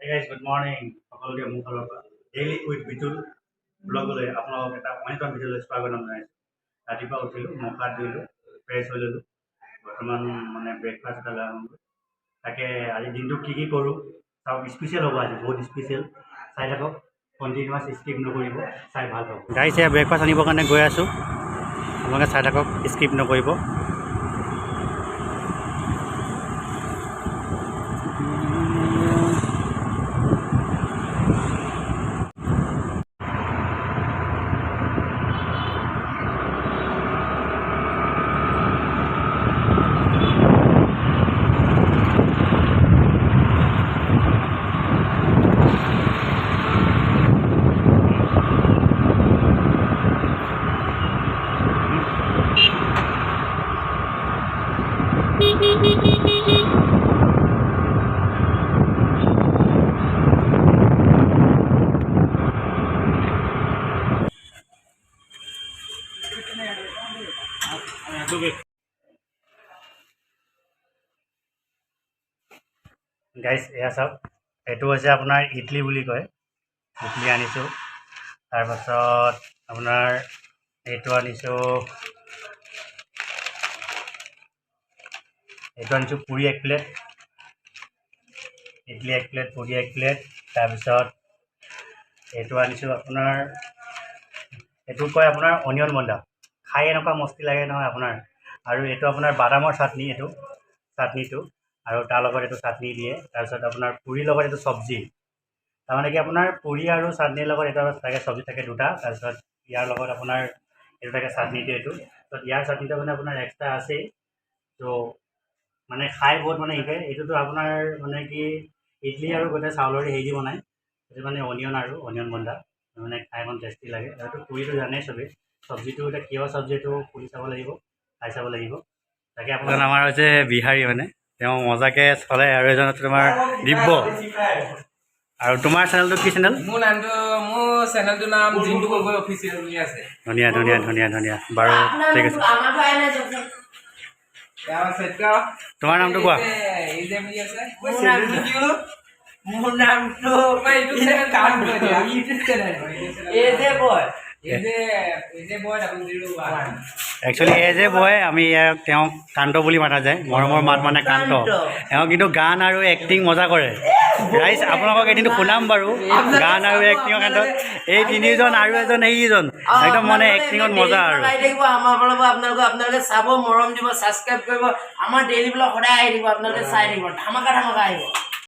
Guys, good morning. সকলোকে মোৰ ফালৰ পৰা ডেইলি উইথ বিটুল ব্লগলৈ আপোনালোকক এটা অন্যতম ভিডিঅ'লৈ স্বাগতম জনাইছোঁ। ৰাতিপুৱা উঠিলোঁ, মুখ হাত ধুলোঁ, ফ্ৰেছ হৈ ল'লোঁ। বৰ্তমান মানে ব্ৰেকফাষ্ট এটা লৈ আহোঁ। তাকে আজি দিনটো কি কৰোঁ চাওক, স্পেচিয়েল হ'ব আজি, বহুত স্পেচিয়েল। চাই থাকক, কণ্টিনিউৱাছ স্কিপ নকৰিব, চাই ভাল পাব। গাইছ, এয়া ব্ৰেকফাষ্ট আনিবৰ কাৰণে গৈ আছোঁ, আপোনালোকে চাই থাকক, স্কিপ নকৰিব। গাইছ, এয়া চাওক, এইটো হৈছে আপোনাৰ ইডলি বুলি কয়। ইডলি আনিছোঁ। তাৰপাছত আপোনাৰ এইটো আনিছোঁ পুৰি 1 প্লেট, ইডলি 1 প্লেট, পুৰি 1 প্লেট। তাৰপিছত এইটো আনিছোঁ আপোনাৰ, এইটো কয় আপোনাৰ অনিয়ন বন্দা। খাই এনেকুৱা মস্তি লাগে নহয় আপোনাৰ। আৰু এইটো আপোনাৰ বাদামৰ চাটনি, এইটো চাটনিটো, আৰু তাৰ লগত এইটো চাটনি দিয়ে। তাৰপিছত আপোনাৰ পুৰিৰ লগত এইটো চব্জি, তাৰমানে কি আপোনাৰ পুৰি আৰু চাটনিৰ লগত এটা থাকে, চব্জি থাকে দুটা। তাৰপিছত ইয়াৰ লগত আপোনাৰ এইটো থাকে চাটনিটো, এইটো তাৰপিছত ইয়াৰ চাটনিটো মানে আপোনাৰ এক্সট্ৰা আছেই। ত' মানে খাই বহুত মানে এইটোতো আপোনাৰ মানে কি ইডলি আৰু গোটেই চাউলৰে হেৰি দি বনায়। এইটো মানে অনিয়ন বন্দা, মানে খাই অকণ টেষ্টি লাগে। আৰু পুৰিটো জানেই চবেই, চব্জিটো এতিয়া কিয় চব্জি এইটো পুৰি চাব লাগিব, খাই চাব লাগিব। তাকে আপোনাৰ আমাৰ হৈছে বিহাৰী, মানে তেওঁ মজাকৈ চলে। আৰু এজন আছে তোমাৰ দিব্য। আৰু তোমাৰ চেনেলটো কি চেনেল? মোৰ চেনেলটোৰ নাম জিন্তু গগৈ অফিচিয়েল বুলি আছে। ধুনীয়া ধুনীয়া ধুনীয়া ধুনীয়া, বাৰু ঠিক আছে। তোমাৰ নামটো কোৱা। মোৰ নামটো একচুৱেলি যে বয়, আমি তেওঁক কান্ত বুলি মাতা যায়, মৰমৰ মাত মানে কান্ত। তেওঁ কিন্তু গান আৰু এক্টিং মজা কৰে। ৰাইজ, আপোনালোকক এদিনটো শুনাম বাৰু গান আৰু এক্টিঙৰ ক্ষেত্ৰত। এই তিনিজন আৰু এজন এইজন একদম মানে এক্টিঙত মজা। আৰু আপোনালোকে চাব, মৰম দিব, ছাবস্ক্ৰাইব কৰিব। আমাৰ ডেইলি ব্লগ সদায় আহি থাকিব, আপোনালোকে চাই থাকিব, ধামাকা আহিব।